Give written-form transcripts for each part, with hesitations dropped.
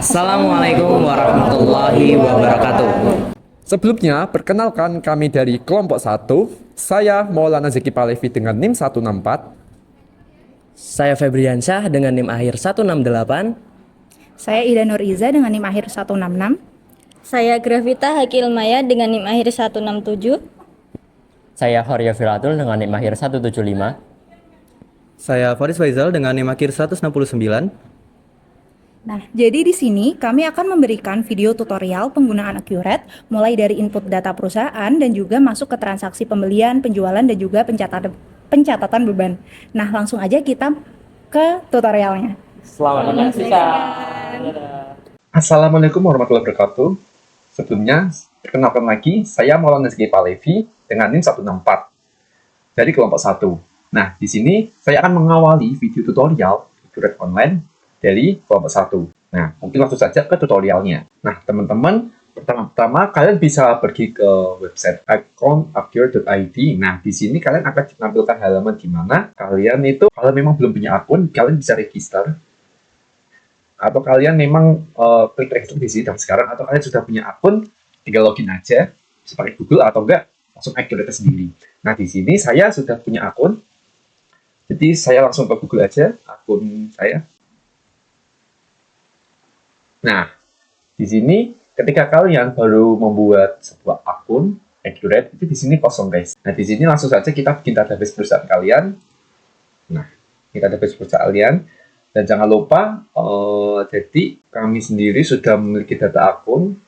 Assalamualaikum warahmatullahi wabarakatuh. Sebelumnya, perkenalkan kami dari kelompok 1. Saya Maulana Zeki Palevi dengan NIM 164. Saya Febriansyah dengan NIM akhir 168. Saya Ida Nur Iza dengan NIM akhir 166. Saya Gravita Hakil Maya dengan NIM akhir 167. Saya Horia Firatul dengan NIM akhir 175. Saya Faris Faizal dengan NIM akhir 169. Nah, jadi di sini kami akan memberikan video tutorial penggunaan Accurate mulai dari input data perusahaan dan juga masuk ke transaksi pembelian, penjualan dan juga pencatatan beban. Nah, langsung aja kita ke tutorialnya. Selamat menyaksikan. Assalamualaikum warahmatullahi wabarakatuh. Sebelumnya, perkenalkan lagi, saya Maulana Zeki Palevi dengan NIM 164 dari kelompok 1. Nah, di sini saya akan mengawali video tutorial Accurate Online dari kelompok 1. Nah, mungkin langsung saja ke tutorialnya. Nah, teman-teman, pertama-tama kalian bisa pergi ke website account.accurate.id. Nah, di sini kalian akan ditampilkan halaman di mana kalian itu, kalau memang belum punya akun, kalian bisa register. Atau kalian memang klik register di sini dan sekarang, atau kalian sudah punya akun, tinggal login aja, bisa pakai Google atau enggak, langsung Accurate sendiri. Nah, di sini saya sudah punya akun, jadi saya langsung ke Google aja, akun saya. Nah, di sini ketika kalian baru membuat sebuah akun Accurate, itu di sini kosong, guys. Nah, di sini langsung saja kita bikin database perusahaan kalian. Nah, ini database perusahaan kalian. Dan jangan lupa, jadi kami sendiri sudah memiliki data akun.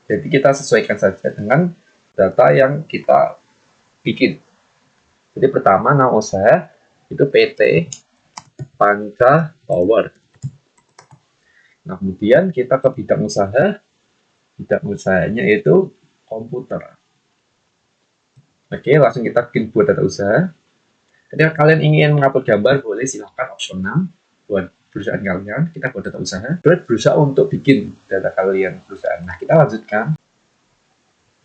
Jadi kita sesuaikan saja dengan data yang kita bikin. Jadi pertama, nama usaha itu PT Panca Power. Nah, kemudian kita ke bidang usaha. Bidang usahanya itu komputer. Oke, langsung kita bikin buat data usaha. Ketika kalian ingin mengupload gambar, boleh silahkan option 6 buat perusahaan kalian. Kita buat data usaha. Terus berusaha untuk bikin data kalian perusahaan. Nah, kita lanjutkan.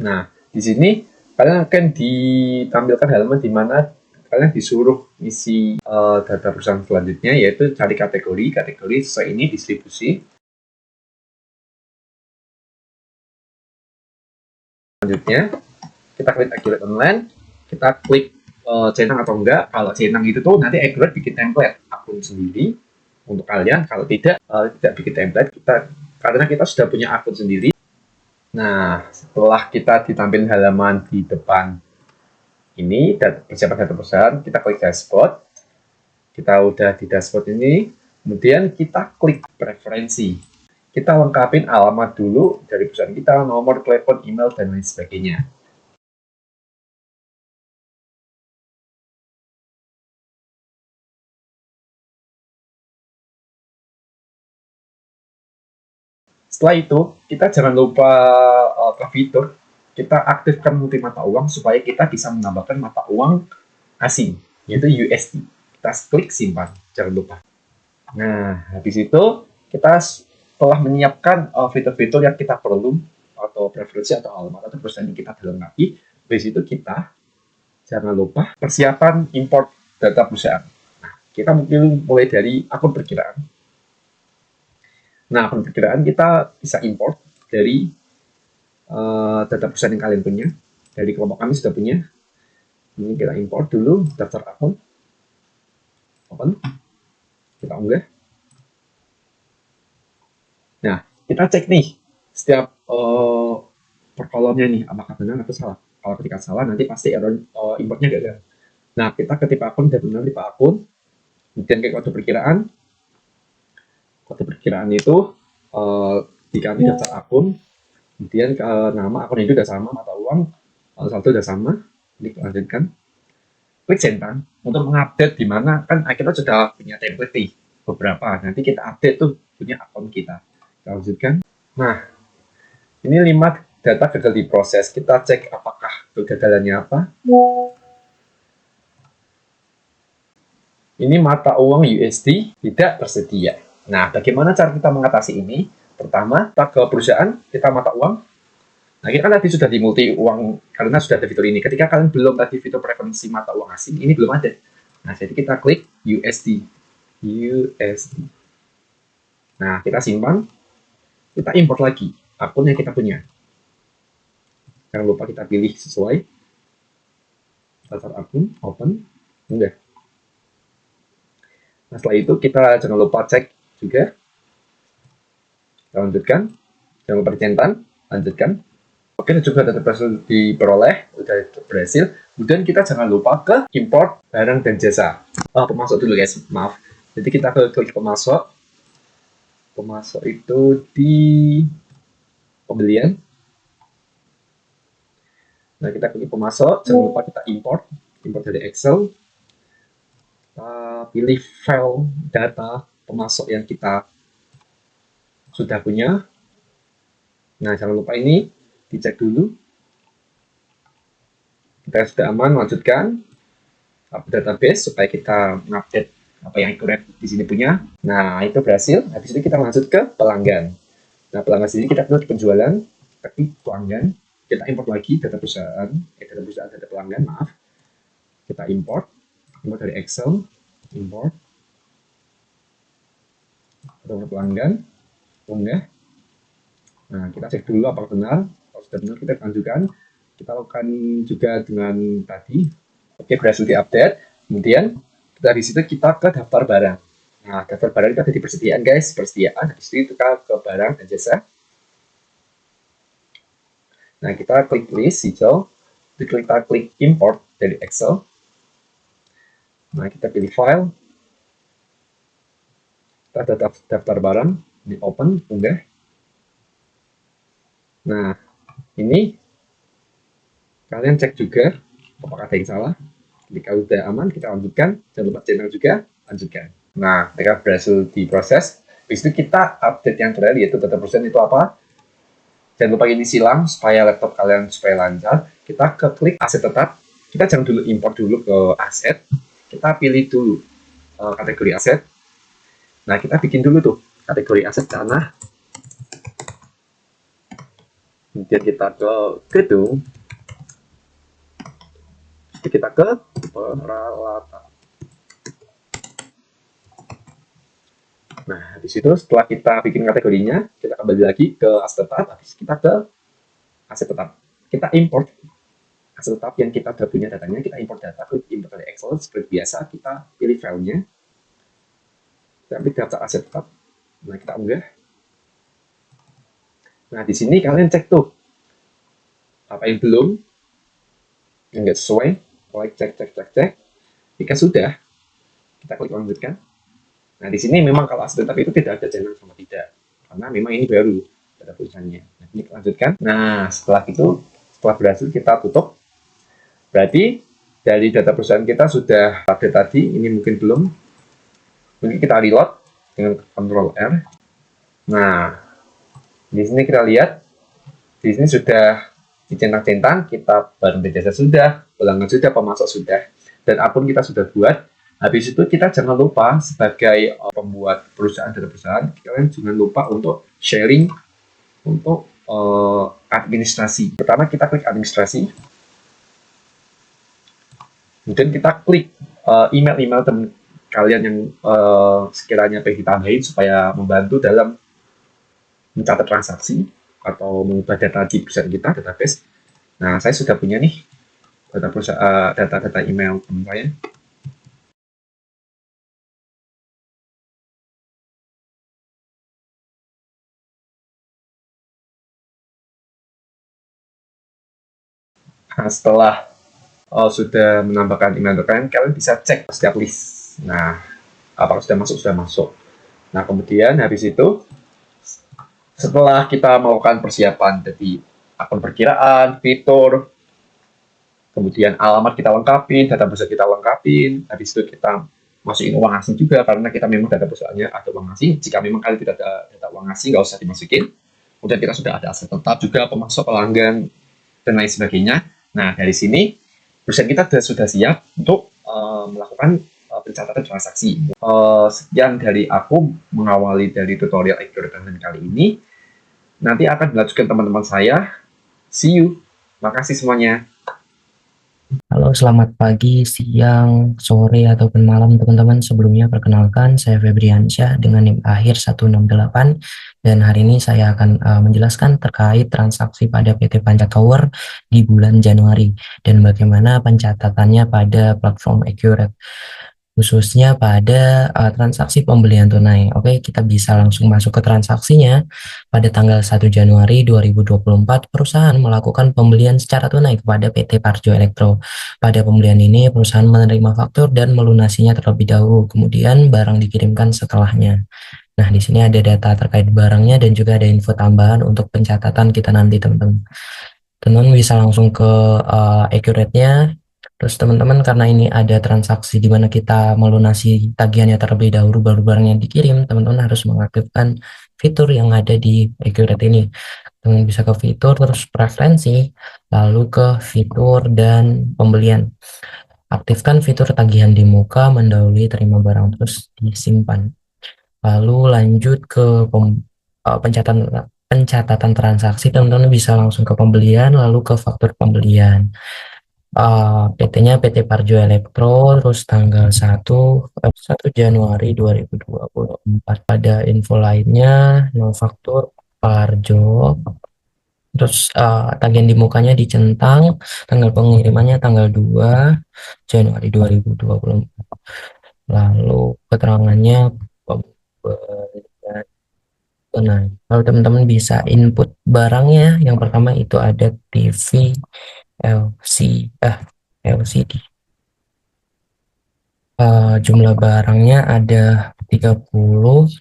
Nah, di sini kalian akan ditampilkan halaman di mana kalian disuruh isi data perusahaan selanjutnya, yaitu cari kategori sesuai ini, distribusi. Selanjutnya, kita klik Accurate Online, kita klik centang atau enggak. Kalau centang itu tuh nanti Accurate bikin template akun sendiri untuk kalian. Kalau tidak bikin template, karena kita sudah punya akun sendiri. Nah, setelah kita ditampilkan halaman di depan ini, persiapan data perusahaan, kita klik dashboard. Kita udah di dashboard ini, kemudian kita klik preferensi. Kita lengkapin alamat dulu dari perusahaan kita, nomor telepon, email, dan lain sebagainya. Setelah itu, kita jangan lupa ke fitur, kita aktifkan multi mata uang supaya kita bisa menambahkan mata uang asing, yaitu USD. Kita klik simpan, jangan lupa. Nah, habis itu kita telah menyiapkan fitur-fitur yang kita perlu, atau preferensi atau alamat atau perusahaan yang kita lengkapi. Habis itu kita jangan lupa persiapan import data perusahaan. Nah, kita mungkin mulai dari akun perkiraan. Nah, akun perkiraan kita bisa import dari data perusahaan yang kalian punya. Dari kelompok kami sudah punya. Ini kita import dulu daftar akun. Open. Kita unggah. Nah, kita cek nih setiap per kolomnya nih, apakah benar atau salah. Kalau ketika salah, nanti pasti error importnya gagal. Nah, kita ketik akun dan benar tipe akun. Kemudian ke kode perkiraan. Kode perkiraan itu di kami daftar akun. Kemudian nama akun itu sudah sama, mata uang saldo sudah sama. Dilanjutkan. Klik centang untuk mengupdate di mana kan kita sudah punya template nih beberapa. Nanti kita update tuh punya akun kita. Kita lanjutkan. Nah, ini 5 data gagal diproses. Kita cek apakah kegagalannya apa. Ini mata uang USD tidak tersedia. Nah, bagaimana cara kita mengatasi ini? Pertama, kita ke perusahaan, kita mata uang. Nah, kita kan tadi sudah di multi uang, karena sudah ada fitur ini. Ketika kalian belum tadi fitur preferensi mata uang asing, ini belum ada. Nah, jadi kita klik USD. Nah, kita simpan. kita import lagi akun yang kita punya. Jangan lupa kita pilih sesuai. Daftar akun, open, unggah. Nah, setelah itu kita jangan lupa cek juga. Kita lanjutkan. Jangan lupa dicentan, lanjutkan. Oke, juga data berhasil diperoleh, udah berhasil. Kemudian kita jangan lupa ke import barang dan jasa. Pemasok dulu guys, maaf. Jadi kita klik pemasok. Pemasok itu di pembelian. Nah, kita klik pemasok, jangan lupa kita import dari Excel. Kita pilih file data pemasok yang kita sudah punya. Nah, jangan lupa ini dicek dulu. Kita sudah aman, lanjutkan update database supaya kita mengupdate apa yang accurate di sini punya. Nah, itu berhasil. Habis itu kita lanjut ke pelanggan. Nah, pelanggan sini kita klik penjualan, klik pelanggan, kita import lagi data perusahaan, data pelanggan, maaf. Kita import dari Excel, import data pelanggan, unggah. Nah, kita cek dulu apakah benar. Kalau sudah benar, kita lanjutkan. Kita lakukan juga dengan tadi. Oke, berhasil diupdate. Kemudian dari situ kita ke daftar barang. Nah, daftar barang itu ada di persediaan guys, persediaan. Habis itu kita ke barang dan jasa. Nah, kita klik list hijau. Kita klik import dari Excel. Nah, kita pilih file. Kita ada daftar barang. Di open, unggah. Nah, ini kalian cek juga apakah ada yang salah. Jika sudah aman, kita lanjutkan. Jangan lupa channel juga, lanjutkan. Nah, mereka berhasil diproses. Habis itu kita update yang terakhir, yaitu data perusahaan itu apa. Jangan lupa ini silang, supaya laptop kalian supaya lancar. Kita ke klik aset tetap. Kita jangan dulu import dulu ke aset. Kita pilih dulu kategori aset. Nah, kita bikin dulu tuh kategori aset tanah. Kemudian kita ke gedung. Kita ke peralatan. Nah, di situ setelah kita bikin kategorinya, kita kembali lagi ke aset tetap. Habis kita ke aset tetap. Kita import aset tetap yang kita sudah punya datanya. Kita import data, klik import dari Excel seperti biasa. Kita pilih filenya. Kita ambil daftar aset tetap. Nah, kita unggah. Nah, di sini kalian cek tuh apa yang belum, yang nggak sesuai. Cek. Jika sudah, kita klik lanjutkan. Nah, di sini memang kalau aset tetap itu tidak ada channel sama tidak, karena memang ini baru data perusahaannya. Nah, ini lanjutkan. Nah, setelah berhasil kita tutup. Berarti dari data perusahaan kita sudah update tadi. Ini mungkin belum. Mungkin kita reload dengan Ctrl R. Nah, di sini kita lihat, di sini sudah dicentang-centang, kita barang dan jasa sudah, pelanggan sudah, pemasok sudah, dan akun kita sudah buat. Habis itu kita jangan lupa sebagai pembuat perusahaan data perusahaan, kalian jangan lupa untuk sharing untuk administrasi. Pertama kita klik administrasi, kemudian kita klik email teman kalian yang sekiranya pengen ditambahin supaya membantu dalam mencatat transaksi atau mengubah data di perusahaan kita, database. Nah, saya sudah punya nih data email teman saya. Nah, setelah sudah menambahkan email kalian bisa cek setiap list. Nah, apakah sudah masuk? Nah, kemudian habis itu setelah kita melakukan persiapan dari akun perkiraan, fitur, kemudian alamat kita lengkapin, data perusahaan kita lengkapin, habis itu kita masukin uang asing juga, karena kita memang data perusahaannya ada uang asing. Jika memang kalian tidak ada data uang asing, nggak usah dimasukin. Kemudian kita sudah ada aset tetap juga, pemasok, pelanggan, dan lain sebagainya. Nah, dari sini perusahaan kita sudah siap untuk melakukan pencatatan transaksi. Sekian dari aku mengawali dari tutorial Accurate kali ini. Nanti akan dilanjutkan teman-teman saya. See you. Makasih semuanya. Halo, selamat pagi, siang, sore, ataupun malam teman-teman. Sebelumnya perkenalkan, saya Febriansyah dengan NIM akhir 168 dan hari ini saya akan menjelaskan terkait transaksi pada PT Panca Tower di bulan Januari dan bagaimana pencatatannya pada platform Accurate, khususnya pada transaksi pembelian tunai. Oke, kita bisa langsung masuk ke transaksinya. Pada tanggal 1 Januari 2024, perusahaan melakukan pembelian secara tunai kepada PT Parjo Elektro. Pada pembelian ini, perusahaan menerima faktur dan melunasinya terlebih dahulu, kemudian barang dikirimkan setelahnya. Nah, di sini ada data terkait barangnya dan juga ada info tambahan untuk pencatatan kita nanti, teman-teman. Teman-teman bisa langsung ke Accurate-nya. Terus teman-teman, karena ini ada transaksi di mana kita melunasi tagihannya terlebih dahulu baru barangnya dikirim, teman-teman harus mengaktifkan fitur yang ada di Accurate ini. Teman bisa ke fitur, terus preferensi, lalu ke fitur dan pembelian. Aktifkan fitur tagihan di muka mendahului terima barang, terus disimpan. Lalu lanjut ke pencatatan transaksi, teman-teman bisa langsung ke pembelian, lalu ke faktur pembelian. PT-nya PT Parjo Elektro, terus tanggal 1 Januari 2024. Pada info lainnya, no faktur Parjo, terus tagihan di mukanya dicentang, tanggal pengirimannya tanggal 2 Januari 2024. Lalu keterangannya pembelian tunai. Lalu teman-teman bisa input barangnya. Yang pertama itu ada TV LCD. Jumlah barangnya ada 30,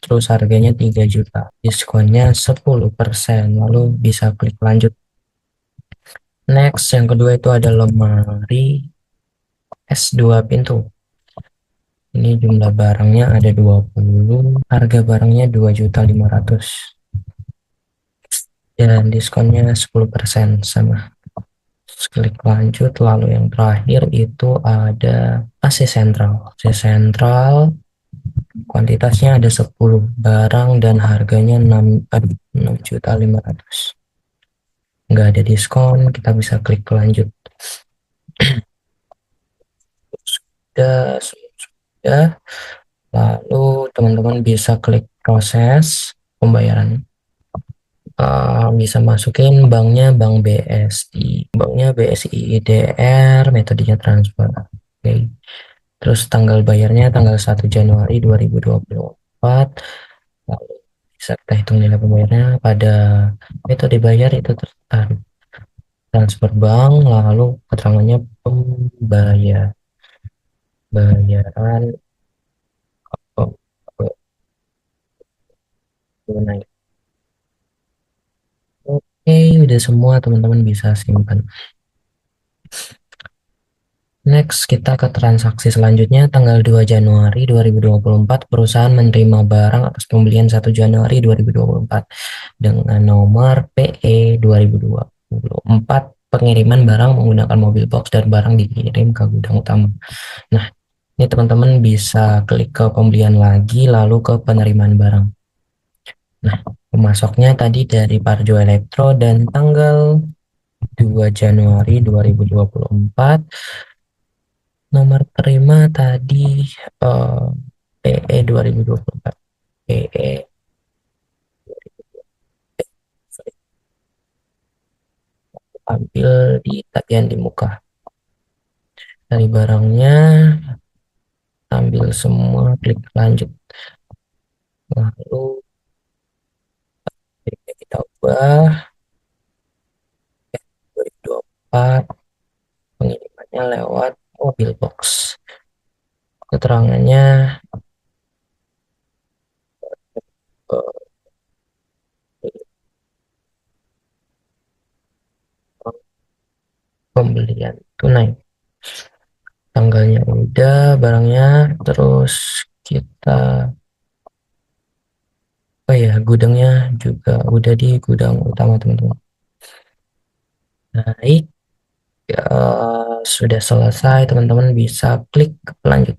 terus harganya 3 juta. Diskonnya 10%. Lalu bisa klik lanjut. Next, yang kedua itu ada lemari S2 pintu. Ini jumlah barangnya ada 20, harga barangnya 2.500.000 dan diskonnya 10% sama. Klik lanjut. Lalu yang terakhir itu ada AC sentral. AC sentral kuantitasnya ada 10 barang dan harganya 6.500.000. Nggak ada diskon, kita bisa klik lanjut. Sudah. Lalu teman-teman bisa klik proses pembayaran. Bisa masukin banknya bank BSI, IDR, metodenya transfer. Oke. Terus tanggal bayarnya tanggal 1 Januari 2024. Lalu bisa kita hitung nilai pembayarannya pada metode bayar itu tertarik transfer bank, lalu keterangannya bayaran tunai. Oke, udah semua, teman-teman bisa simpan. Next, kita ke transaksi selanjutnya. Tanggal 2 Januari 2024, perusahaan menerima barang atas pembelian 1 Januari 2024 dengan nomor PE 2024, pengiriman barang menggunakan mobil box dan barang dikirim ke gudang utama. Nah, ini teman-teman bisa klik ke pembelian lagi, lalu ke penerimaan barang. Nah, pemasoknya tadi dari Parjo Elektro dan tanggal 2 Januari 2024, nomor terima tadi PE 2024, PE tampil di tagihan di muka. Dari barangnya ambil semua, klik lanjut. Lalu kita ubah 2024, pengirimannya lewat mobil box. Keterangannya pembelian tunai. Tanggalnya udah, barangnya, terus kita gudangnya juga udah di gudang utama, teman-teman. Baik, sudah selesai, teman-teman bisa klik lanjut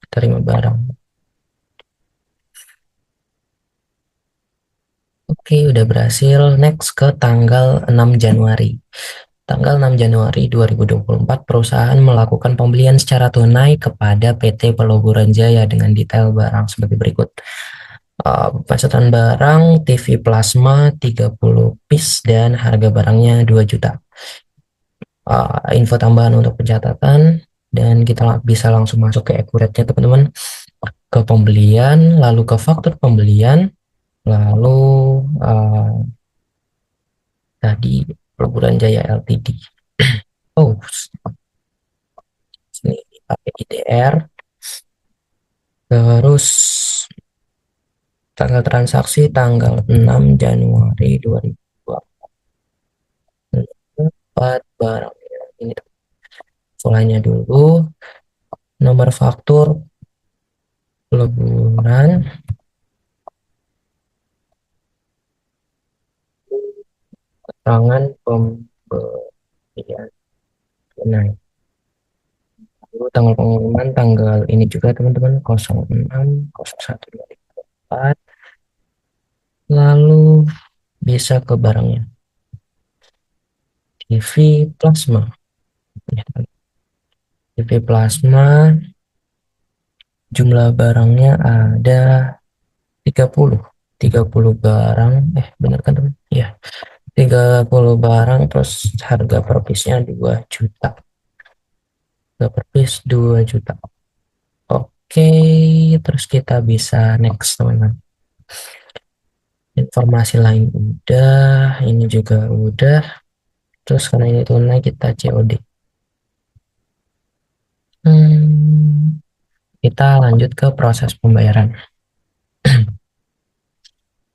terima barang. Oke, udah berhasil. Next ke tanggal 6 Januari. tanggal 6 Januari 2024 perusahaan melakukan pembelian secara tunai kepada PT Peluburan Jaya dengan detail barang sebagai berikut. Pemesanan barang TV plasma 30 piece dan harga barangnya 2 juta. Info tambahan untuk pencatatan, dan kita bisa langsung masuk ke accurate-nya teman-teman, ke pembelian, lalu ke faktur pembelian, lalu tadi Peluburan Jaya Ltd. Oh, sini pakai IDR, terus tanggal transaksi tanggal 6 Januari 2024, barang ini polanya dulu, nomor faktur peleburan, keterangan pembelian tunai, lalu tanggal pengiriman tanggal ini juga teman-teman, 06/01/2024. Lalu bisa ke barangnya, TV plasma. TV plasma, jumlah barangnya ada 30 barang, benar kan teman? Iya, 30 barang, terus harga per piece-nya 2 juta. Harga per piece 2 juta. Oke, terus kita bisa next teman-teman. Informasi lain udah, ini juga udah. Terus karena ini tunai, kita COD. Kita lanjut ke proses pembayaran.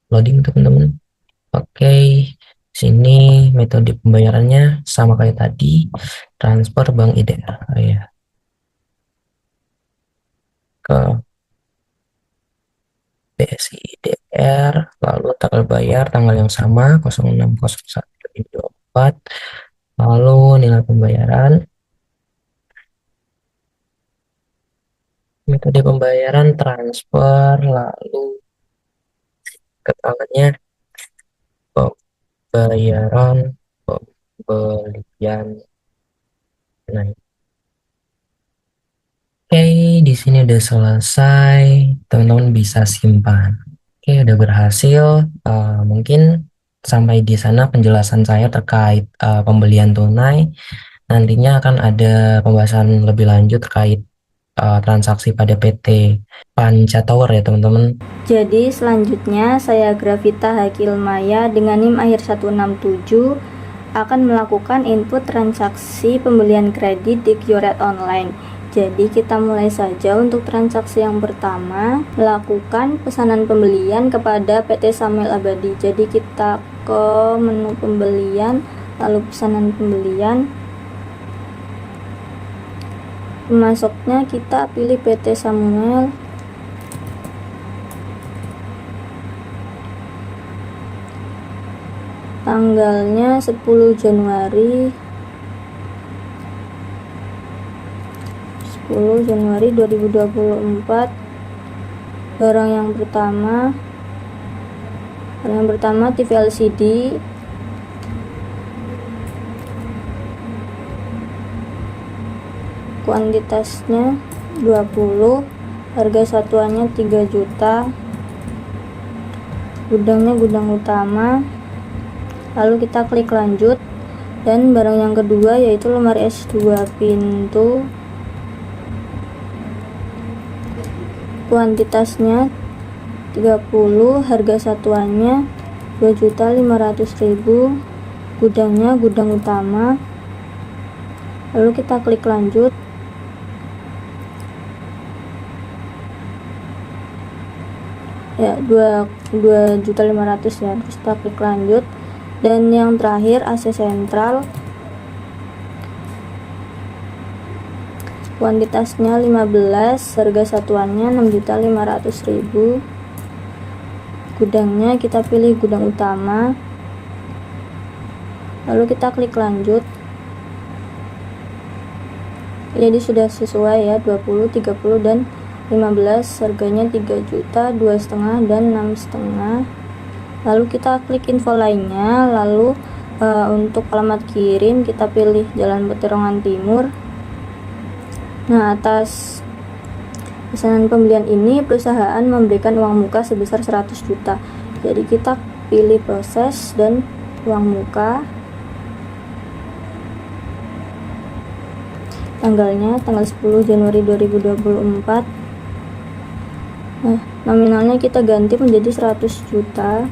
Loading teman-teman. Oke, sini metode pembayarannya sama kayak tadi, transfer bank IDR ya. Ke BSI IDR, lalu tanggal bayar tanggal yang sama 06/01/2024, lalu nilai pembayaran, metode pembayaran transfer, lalu keterangannya pembayaran pembelian. Nah, oke, di sini udah selesai, teman-teman bisa simpan. Oke, udah berhasil. Mungkin sampai di sana penjelasan saya terkait pembelian tunai. Nantinya akan ada pembahasan lebih lanjut terkait transaksi pada PT Panca Tower ya teman-teman. Jadi selanjutnya saya Gravita Hakilmaya dengan NIM akhir 167 akan melakukan input transaksi pembelian kredit di QRED online. Jadi kita mulai saja. Untuk transaksi yang pertama, lakukan pesanan pembelian kepada PT Samuel Abadi. Jadi kita ke menu pembelian, lalu pesanan pembelian. Masuknya kita pilih PT Samuel. Tanggalnya 10 Januari 2024. Barang yang pertama TV LCD, kuantitasnya 20, harga satuannya 3 juta, gudangnya gudang utama. Lalu kita klik lanjut, dan barang yang kedua yaitu lemari es 2 pintu, kuantitasnya 30, harga satuannya 2.500.000, gudangnya gudang utama. Lalu kita klik lanjut. Ya, 2.500.000 ya. Terus kita klik lanjut. Dan yang terakhir AC sentral, kuantitasnya 15, harga satuannya 6.500.000, gudangnya kita pilih gudang utama. Lalu kita klik lanjut. Jadi sudah sesuai ya, 20, 30 dan 15, harganya 3 juta, 2,5 dan 6,5. Lalu kita klik info lainnya, lalu Untuk alamat kirim kita pilih Jalan Peterongan Timur. Nah, atas pesanan pembelian ini perusahaan memberikan uang muka sebesar 100 juta. Jadi kita pilih proses dan uang muka. Tanggalnya tanggal 10 Januari 2024. Nah, nominalnya kita ganti menjadi 100 juta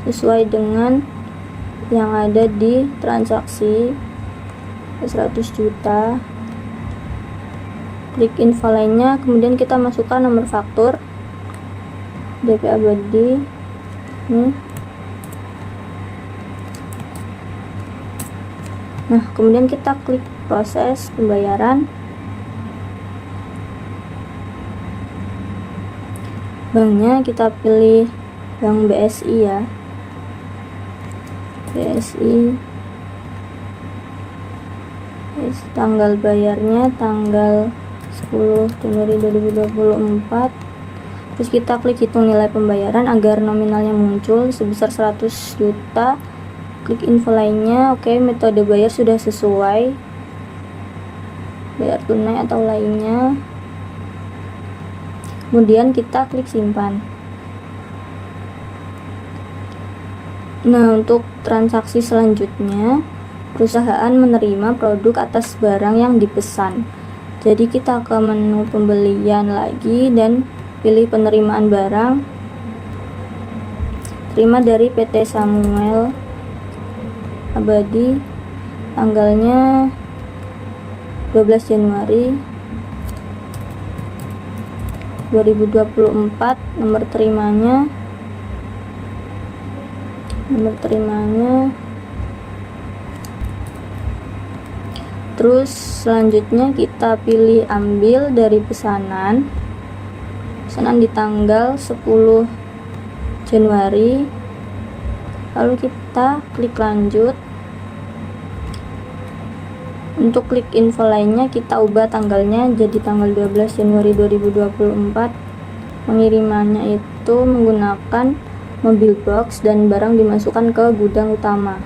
sesuai dengan yang ada di transaksi 100 juta. Klik info lainnya, kemudian kita masukkan nomor faktur, DP abadi. Nah, kemudian kita klik proses pembayaran. Banknya kita pilih Bank BSI ya. BSI. Tanggal bayarnya tanggal 10 Januari 2024. Terus kita klik hitung nilai pembayaran agar nominalnya muncul sebesar 100 juta. Klik info lainnya. Oke, metode bayar sudah sesuai, bayar tunai atau lainnya. Kemudian kita klik simpan. Nah, untuk transaksi selanjutnya, perusahaan menerima produk atas barang yang dipesan. Jadi kita ke menu pembelian lagi dan pilih penerimaan barang. Terima dari PT Samuel Abadi, tanggalnya 12 Januari 2024. Nomor terimanya. Terus selanjutnya kita pilih ambil dari pesanan di tanggal 10 Januari, lalu kita klik lanjut. Untuk klik info lainnya kita ubah tanggalnya jadi tanggal 12 Januari 2024. Pengirimannya itu menggunakan mobil box dan barang dimasukkan ke gudang utama.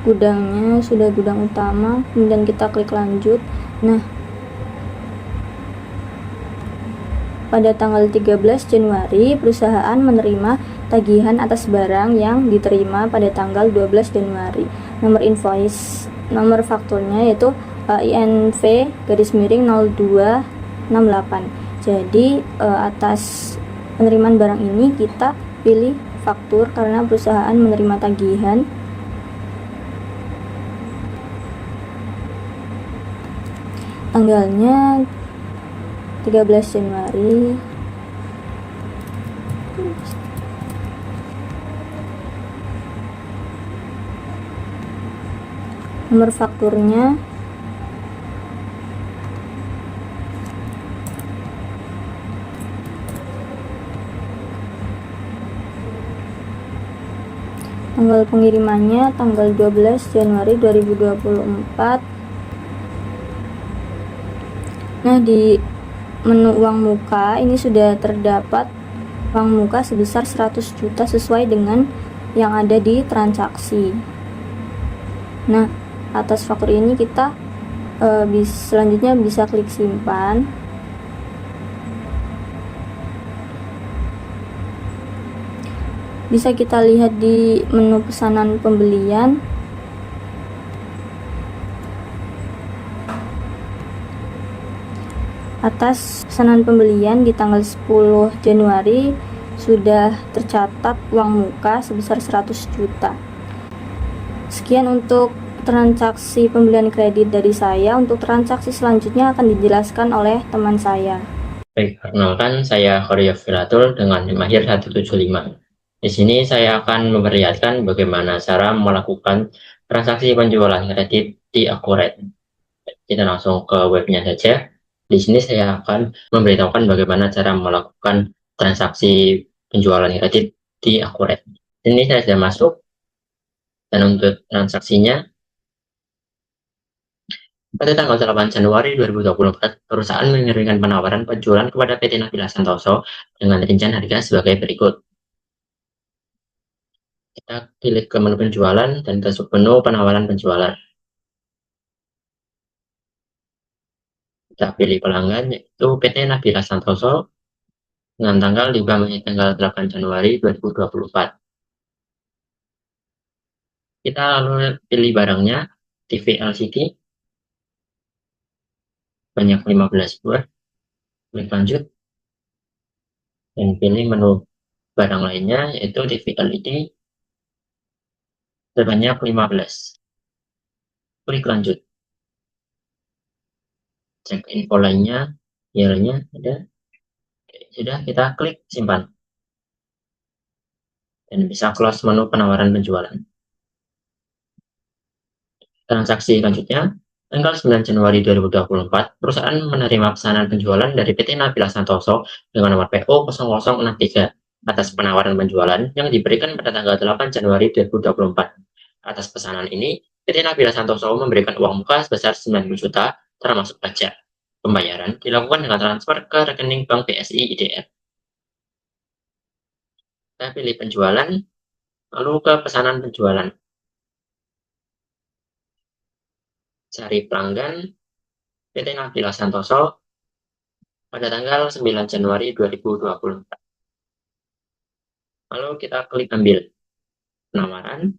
Gudangnya sudah gudang utama, kemudian kita klik lanjut. Nah, pada tanggal 13 Januari perusahaan menerima tagihan atas barang yang diterima pada tanggal 12 Januari. Nomor invoice, nomor fakturnya yaitu INV _0268. Jadi atas penerimaan barang ini kita pilih faktur karena perusahaan menerima tagihan. Tanggalnya 13 Januari. Nomor fakturnya tanggal pengirimannya tanggal 12 Januari 2024. Nah, di menu uang muka ini sudah terdapat uang muka sebesar 100 juta sesuai dengan yang ada di transaksi. Nah, atas faktur ini kita selanjutnya bisa klik simpan. Bisa kita lihat di menu pesanan pembelian. Atas pesanan pembelian di tanggal 10 Januari sudah tercatat uang muka sebesar 100 juta. Sekian untuk transaksi pembelian kredit dari saya. Untuk transaksi selanjutnya akan dijelaskan oleh teman saya. Baik, perkenalkan saya Horia Filatul dengan NIM akhir 175. Di sini saya akan memperlihatkan bagaimana cara melakukan transaksi penjualan kredit di Akuret. Kita langsung ke webnya saja. Di sini saya akan memberitahukan bagaimana cara melakukan transaksi penjualan kredit di Akuret. Ini saya sudah masuk, dan untuk transaksinya Pada tanggal 8 Januari 2024, perusahaan mengirimkan penawaran penjualan kepada PT Nabila Santoso dengan rincian harga sebagai berikut. Kita klik ke menu penjualan dan ke submenu penawaran penjualan. Kita pilih pelanggan yaitu PT Nabila Santoso dengan tanggal dibuka menjadi tanggal 8 Januari 2024. Kita lalu pilih barangnya, TV LCD, banyak 15 buah, klik lanjut, dan pilih menu barang lainnya yaitu TV LED sebanyak 15. Klik lanjut, cek info lainnya, nilainya ada. Sudah, kita klik simpan dan bisa close menu penawaran penjualan. Transaksi selanjutnya, tanggal 9 Januari 2024, perusahaan menerima pesanan penjualan dari PT Nabila Santoso dengan nomor PO 0063 atas penawaran penjualan yang diberikan pada tanggal 8 Januari 2024. Atas pesanan ini, PT Nabila Santoso memberikan uang muka sebesar 90 juta termasuk pajak. Pembayaran dilakukan dengan transfer ke rekening Bank BSI IDR. Kita pilih penjualan, lalu ke pesanan penjualan. Cari pelanggan PT Nabila Santoso pada tanggal 9 Januari 2024. Lalu kita klik ambil penawaran,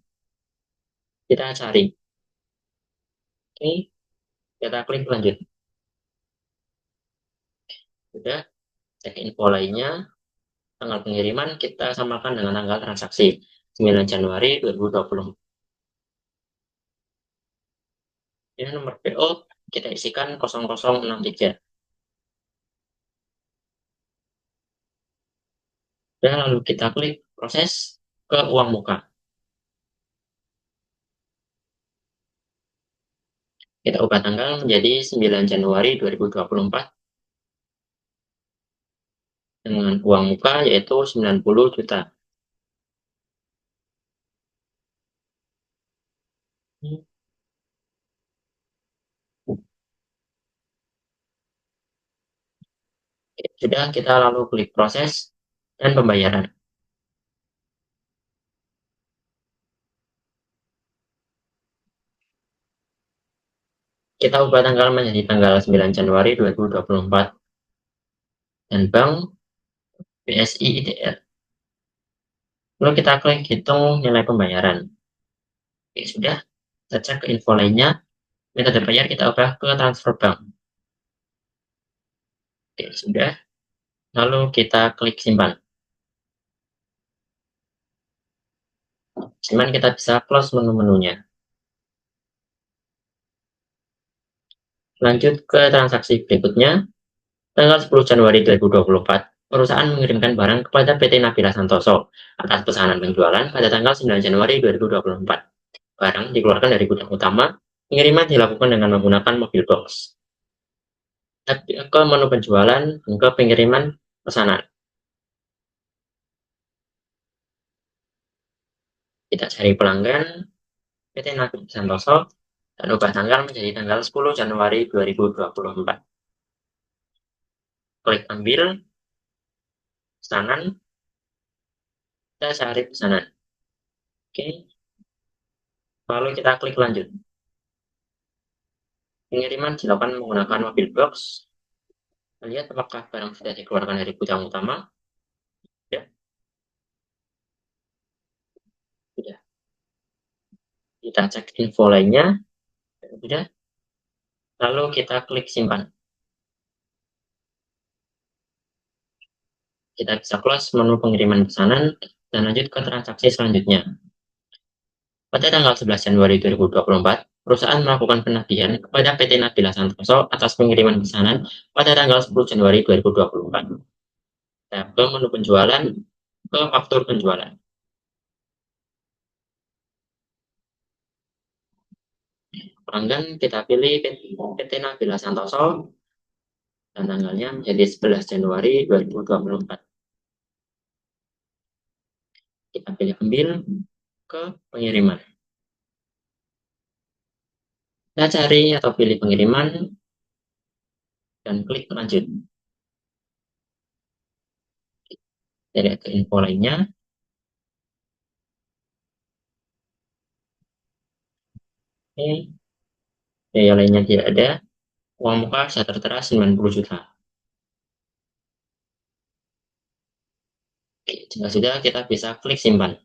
kita cari. Oke, kita klik lanjut. Sudah, cek info lainnya, tanggal pengiriman kita samakan dengan tanggal transaksi 9 Januari 2024. Ini nomor PO kita isikan 0063. Dan lalu kita klik proses ke uang muka. Kita ubah tanggal menjadi 9 Januari 2024 dengan uang muka yaitu 90 juta. Sudah, kita lalu klik proses dan pembayaran. Kita ubah tanggal menjadi tanggal 9 Januari 2024 dan Bank BSI IDR. Lalu kita klik hitung nilai pembayaran. Oke, sudah. Kita cek ke info lainnya. Metode bayar kita ubah ke transfer bank. Oke, sudah. Lalu kita klik simpan. Simpan, kita bisa close menu-menunya. Lanjut ke transaksi berikutnya. Tanggal 10 Januari 2024, perusahaan mengirimkan barang kepada PT Nabila Santoso atas pesanan penjualan pada tanggal 9 Januari 2024. Barang dikeluarkan dari gudang utama, pengiriman dilakukan dengan menggunakan mobil box. Ke menu penjualan dan ke pengiriman pesanan. Kita cari pelanggan PT Nabila Santoso dan ubah tanggal menjadi tanggal 10 Januari 2024. Klik ambil pesanan, kita cari pesanan. Oke, lalu kita klik lanjut. Pengiriman dilakukan menggunakan mobil box. Lihat apakah barang sudah dikeluarkan dari gudang utama. Ya, sudah. Kita cek info lainnya. Sudah. Lalu kita klik simpan. Kita bisa close menu pengiriman pesanan dan lanjut ke transaksi selanjutnya. Pada tanggal 11 Januari 2024, perusahaan melakukan penagihan kepada PT Nabila Santoso atas pengiriman pesanan pada tanggal 10 Januari 2024. Kita ke menu penjualan, ke faktur penjualan. Pelanggan kita pilih PT Nabila Santoso dan tanggalnya menjadi 11 Januari 2024. Kita pilih ambil ke pengiriman. Kita cari atau pilih pengiriman dan klik lanjut. Dari ke info lainnya. Oke, biaya lainnya tidak ada. Uang muka saya tertera 90 juta. Oke, jika sudah, kita bisa klik simpan.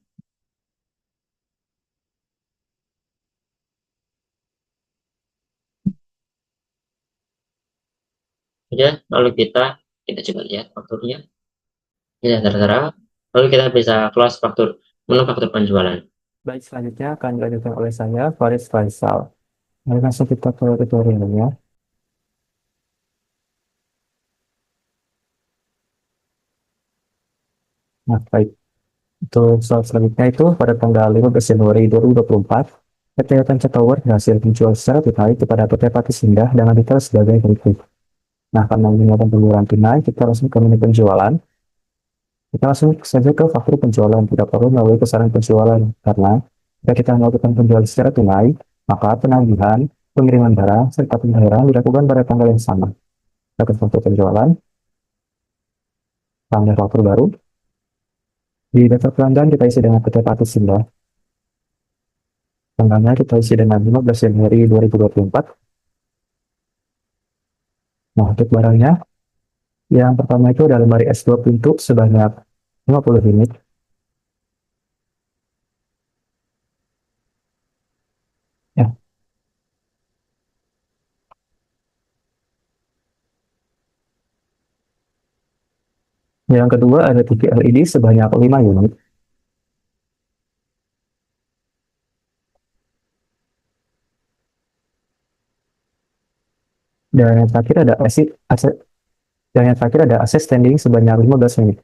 Sudah, lalu kita coba lihat fakturnya. Sudah tertera. Lalu kita bisa close faktur, menu faktur penjualan. Baik, selanjutnya akan dilanjutkan oleh saya, Faris Faisal. Mari langsung kita ke tutorialnya. Nah, baik. Untuk slide selanjutnya itu pada tanggal 15 Januari 2024, PT Tanca Tower berhasil menjual secara tunai kepada PT Patis Indah dengan detail sebagai berikut. Nah, karena menggunakan penjualan tunai, kita langsung ke menu penjualan. Kita langsung saja ke faktur penjualan, tidak perlu melalui pesanan penjualan, karena jika kita melakukan penjualan secara tunai, maka penagihan, pengiriman barang, serta pembayaran dilakukan pada tanggal yang sama. Kita ke faktur penjualan, tanggal faktur baru. Di daftar pelanggan kita isi dengan PT Patis Indah. Tanggalnya kita isi dengan 15 Januari 2024. Nah, untuk barangnya, yang pertama itu adalah lemari es 2 pintu sebanyak 50 unit. Ya. Yang kedua ada TV LED sebanyak 5 unit. Dan yang terakhir ada AC standing sebanyak 15 unit.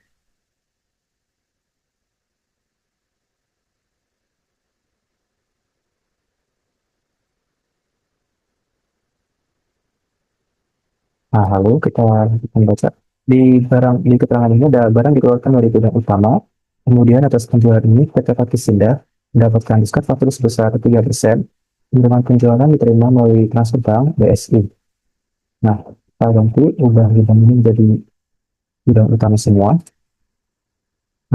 Nah, lalu kita baca di keterangan ini ada barang dikeluarkan dari gudang utama. Kemudian atas penjualan ini PT Patis Indah mendapatkan diskon faktur sebesar 3%. Dengan penjualan diterima melalui transfer bank BSI. Nah, kita ganti ubah gudang ini menjadi gudang utama semua.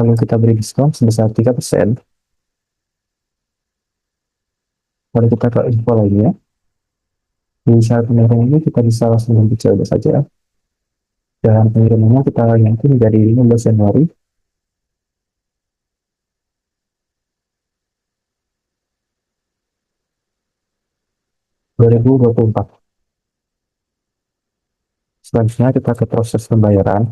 Lalu kita beri diskon sebesar 3%. Lalu kita ke info lainnya. Di syarat pengiriman ini kita bisa langsung coba saja. Dan pengirimannya kita ganti menjadi 15 Januari. (2024). Selanjutnya kita ke proses pembayaran.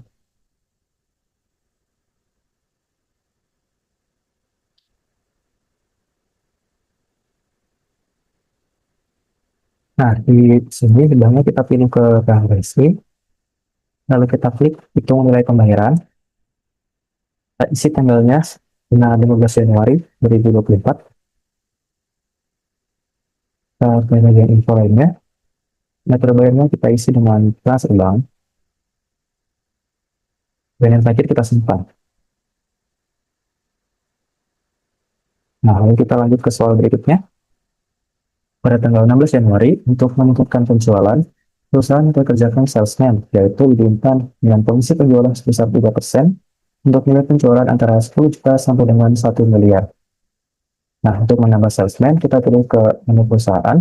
Nah, di sini sebenarnya kita pilih ke bank BSI. Lalu kita klik hitung nilai pembayaran. Kita isi tanggalnya dengan 15 Januari 2024. Kita ke bagian info lainnya. Metode bayarnya kita isi dengan transfer bank. Dan yang terakhir kita simpan. Nah, lalu kita lanjut ke soal berikutnya. Pada tanggal 16 Januari, untuk meningkatkan penjualan, perusahaan mempekerjakan salesman, yaitu diinginkan dengan komisi penjualan sebesar 3% untuk nilai penjualan antara 10 juta sampai dengan 1 miliar. Nah, untuk menambah salesman, kita pilih ke menu perusahaan,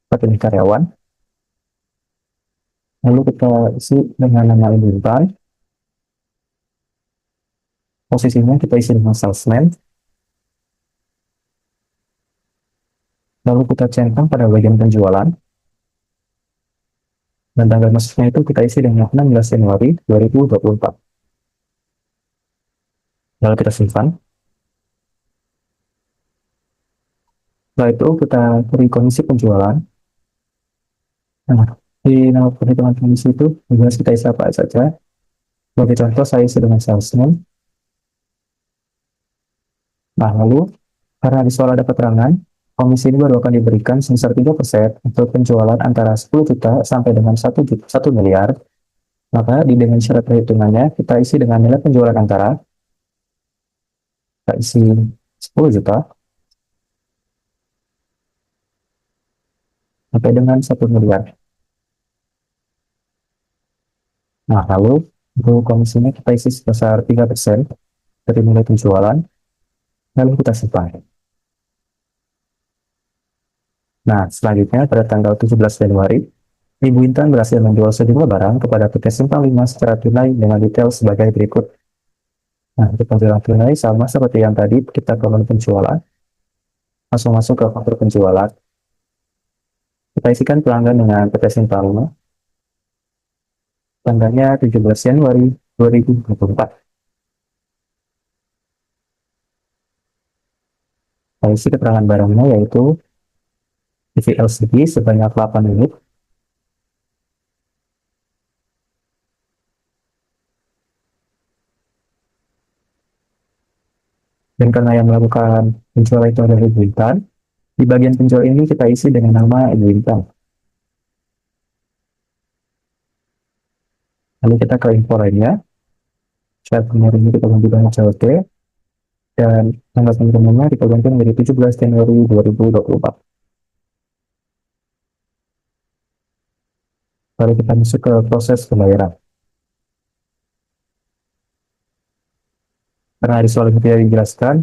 kita pilih karyawan, lalu kita isi dengan nama inventory, posisinya kita isi dengan salesman, lalu kita centang pada bagian penjualan, dan tanggal masuknya itu kita isi dengan 16 Januari 2024. Lalu kita simpan. Setelah itu kita beri komisi penjualan. Nah, di nama perhitungan komisi itu bebas kita isi apa saja. Sebagai contoh saya isi dengan salesman. Nah, lalu karena di soal ada keterangan, komisi ini baru akan diberikan sebesar 3% untuk penjualan antara 10 juta sampai dengan 1 miliar. Maka dengan syarat perhitungannya kita isi dengan nilai penjualan antara, kita isi 10 juta sampai dengan 1 miliar. Nah, lalu untuk komisinya kita isi sebesar 3% dari nilai penjualan, lalu kita simpan. Nah, selanjutnya pada tanggal 17 Januari, Ibu Intan berhasil menjual sejumlah barang kepada PT Simpang 5 secara tunai dengan detail sebagai berikut. Nah, untuk penjualan tunai sama seperti yang tadi, kita ke menu penjualan, langsung masuk ke faktur penjualan. Kita isikan pelanggan dengan PT Simpang 5, tanggalnya 17 Januari 2024. Kita isi keterangan barangnya yaitu TV LCD sebanyak 8 unit, dan karena yang melakukan penjualan itu adalah Ibu Intan, di bagian penjual ini kita isi dengan nama Ibu Intan. Lalu kita ke info lainnya, saat kemarin kita ganti dengan COT, dan tanggal pengirimannya kita ganti menjadi 17 Januari 2024. Lalu kita masuk ke proses pembayaran. Karena di soal ini tidak dijelaskan,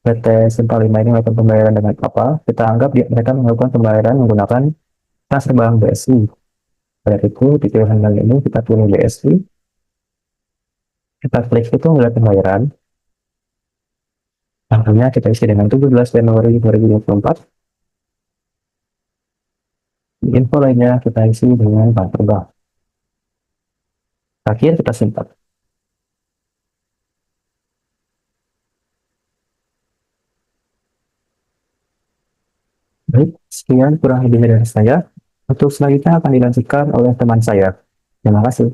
PT Simpang 5 ini melakukan pembayaran dengan apa, kita anggap mereka melakukan pembayaran menggunakan transfer bank BSI. Pada itu, di pilihan bank ini kita pilih BSI, kita klik itu melihat pembayaran, tanggalnya kita isi dengan 17 Januari 2024. Di info lainnya kita isi dengan bank terbang. Terakhir kita simpan. Baik, sekian kurang lebihnya dari saya. Untuk selanjutnya akan dilanjutkan oleh teman saya. Terima kasih.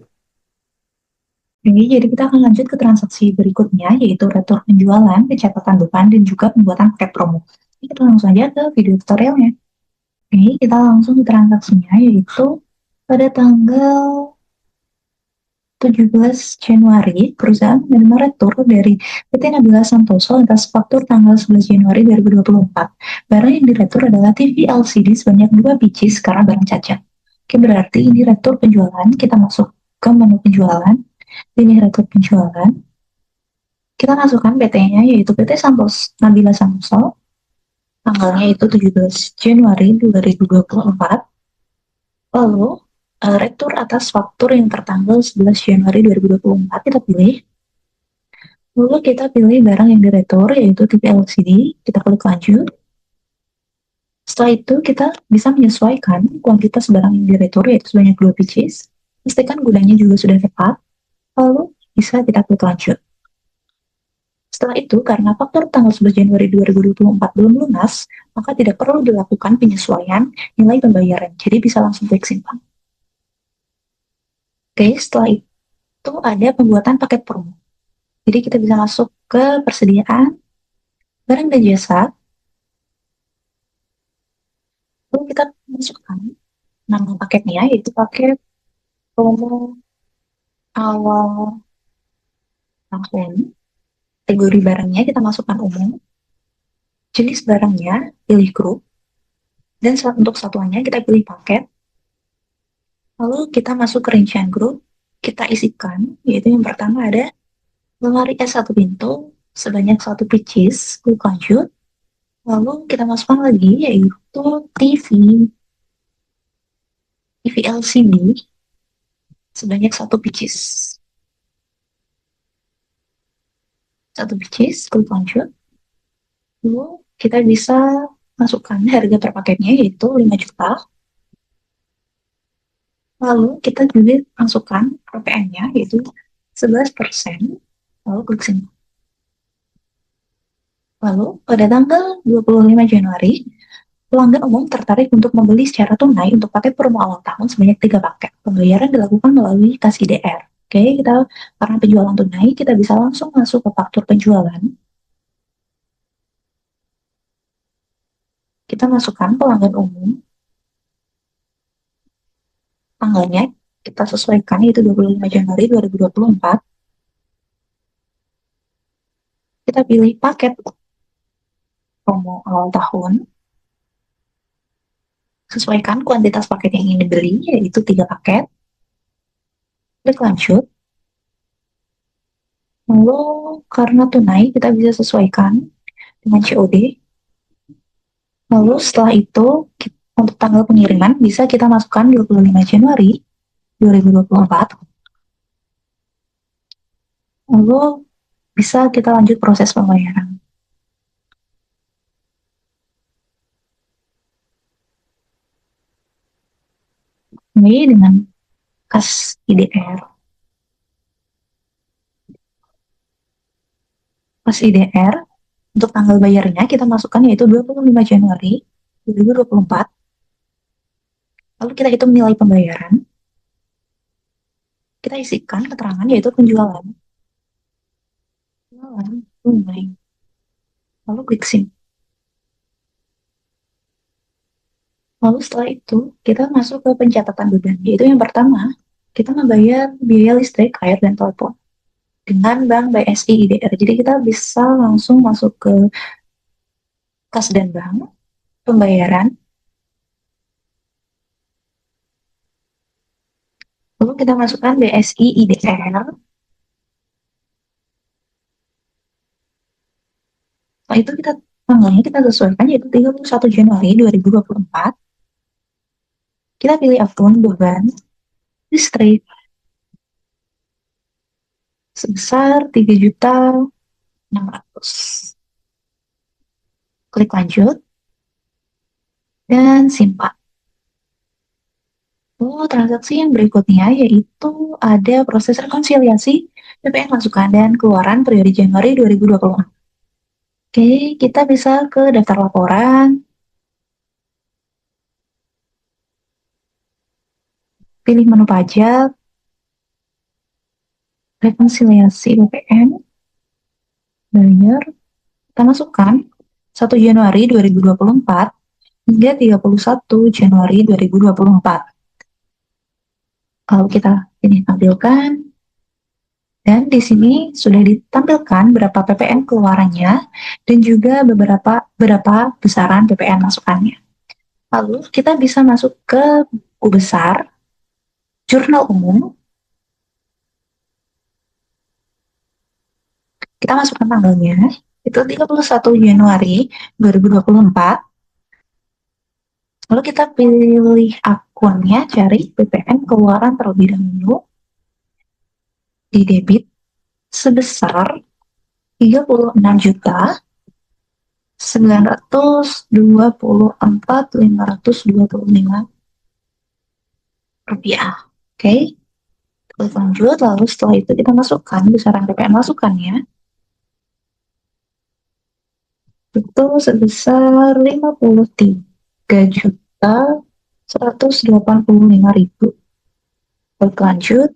Oke, jadi kita akan lanjut ke transaksi berikutnya, yaitu retur penjualan, pencatatan beban, dan juga pembuatan paket promo. Jadi kita langsung aja ke video tutorialnya. Oke, kita langsung ke transaksinya, yaitu pada tanggal 17 Januari, perusahaan menerima retur dari PT Nabila Santoso atas faktur tanggal 11 Januari 2024. Barang yang diretur adalah TV LCD sebanyak 2 pieces karena barang cacat. Oke, berarti ini retur penjualan. Kita masuk ke menu penjualan. Ini retur penjualan. Kita masukkan PT-nya yaitu PT Nabila Santoso. Tanggalnya itu 17 Januari 2024. Lalu retur atas faktur yang tertanggal 11 Januari 2024 kita pilih. Lalu kita pilih barang yang diretur yaitu TV LCD. Kita klik lanjut. Setelah itu kita bisa menyesuaikan kuantitas barang yang diretur yaitu sebanyak 2 pieces. Pastikan gudangnya juga sudah tepat. Lalu bisa kita klik lanjut. Setelah itu, karena faktur tanggal 11 Januari 2024 belum lunas, maka tidak perlu dilakukan penyesuaian nilai pembayaran. Jadi bisa langsung klik simpan. Oke, setelah itu ada pembuatan paket promo. Jadi kita bisa masuk ke persediaan, barang dan jasa. Lalu kita masukkan nama paketnya, yaitu paket promo awal tahun. Kategori barangnya kita masukkan umum, jenis barangnya pilih grup, dan untuk satuannya kita pilih paket. Lalu kita masuk ke rincian grup, kita isikan, yaitu yang pertama ada lemari es 1 pintu sebanyak 1 pieces, klik lanjut. Lalu kita masukkan lagi yaitu TV LCD sebanyak 1 pieces. 1 pieces, klik lanjut. Lalu kita bisa masukkan harga per paketnya yaitu 5 juta. Lalu kita juga masukkan PPN-nya yaitu 11%. Lalu klik simpan. Lalu pada tanggal 25 Januari, pelanggan umum tertarik untuk membeli secara tunai untuk paket promo awal tahun sebanyak 3 paket. Pembayaran dilakukan melalui kas IDR. Oke, kita karena penjualan tunai, kita bisa langsung masuk ke faktur penjualan. Kita masukkan pelanggan umum. Tanggalnya kita sesuaikan yaitu 25 Januari 2024. Kita pilih paket promo awal tahun sesuaikan kuantitas paket yang ingin dibeli, yaitu 3 paket. Klik lanjut. Lalu karena tunai, kita bisa sesuaikan dengan COD. Lalu setelah itu, untuk tanggal pengiriman bisa kita masukkan 25 Januari 2024. Lalu bisa kita lanjut proses pembayaran. Ini dengan kas IDR. Kas IDR, untuk tanggal bayarnya kita masukkan yaitu 25 Januari 2024. Lalu kita hitung nilai pembayaran. Kita isikan keterangan yaitu penjualan. Tunai. Lalu klik SIM. Lalu setelah itu, kita masuk ke pencatatan beban. Yaitu yang pertama, kita membayar biaya listrik, air, dan telepon dengan Bank BSI IDR. Jadi kita bisa langsung masuk ke kas dan bank, pembayaran. Lalu kita masukkan BSI IDR. Setelah itu tanggalnya kita sesuaikan yaitu 31 Januari 2024. Kita pilih akun beban listrik sebesar 3.600.000. Klik lanjut dan simpan. Transaksi yang berikutnya yaitu ada proses rekonsiliasi PPN masukan dan keluaran periode Januari 2026. Oke, kita bisa ke daftar laporan, pilih menu pajak, rekonsiliasi PPN, bayar, kita masukkan 1 Januari 2024 hingga 31 Januari 2024. Kalau kita ini tampilkan, dan di sini sudah ditampilkan berapa PPN keluarannya dan juga berapa besaran PPN masukannya. Lalu kita bisa masuk ke buku besar, jurnal umum. Kita masukkan tanggalnya, itu 31 Januari 2024. Lalu kita pilih akunnya, cari PPN keluaran terlebih dahulu. Di debit sebesar 36.924.525 rupiah. Oke, klik lanjut. Lalu setelah itu kita masukkan besaran PPN masukannya itu sebesar 53.185.000. Klik lanjut.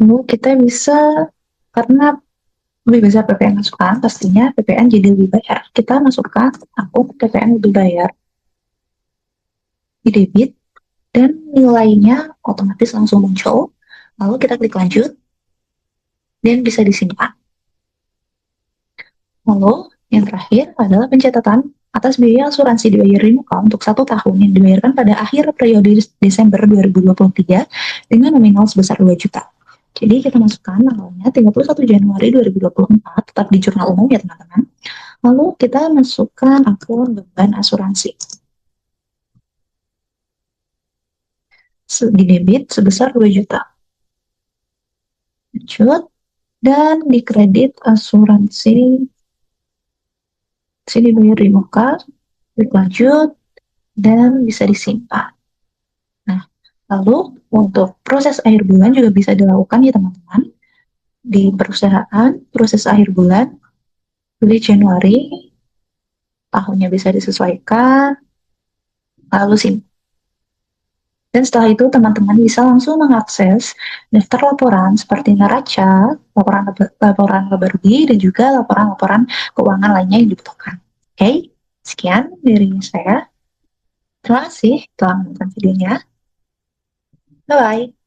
Lalu kita bisa, karena lebih besar PPN masukan, pastinya PPN jadi lebih bayar. Kita masukkan akun PPN lebih bayar di debit, dan nilainya otomatis langsung muncul. Lalu kita klik lanjut, dan bisa disimpan. Lalu yang terakhir adalah pencatatan atas biaya asuransi dibayar di muka untuk 1 tahun yang dibayarkan pada akhir periode Desember 2023 dengan nominal sebesar 2 juta. Jadi kita masukkan tanggalnya 31 Januari 2024, tetap di jurnal umum ya teman-teman. Lalu kita masukkan akun beban asuransi. Di debit sebesar 2 juta. Lanjut, dan di kredit asuransi sini bayar di muka, klik lanjut, dan bisa disimpan. Nah, lalu untuk proses akhir bulan juga bisa dilakukan ya teman-teman. Di perusahaan, proses akhir bulan, pilih Januari, tahunnya bisa disesuaikan, lalu simpan. Dan setelah itu teman-teman bisa langsung mengakses daftar laporan seperti neraca, laporan laba rugi, dan juga laporan-laporan keuangan lainnya yang dibutuhkan. Oke, sekian dari saya. Terima kasih telah menonton videonya. Bye-bye.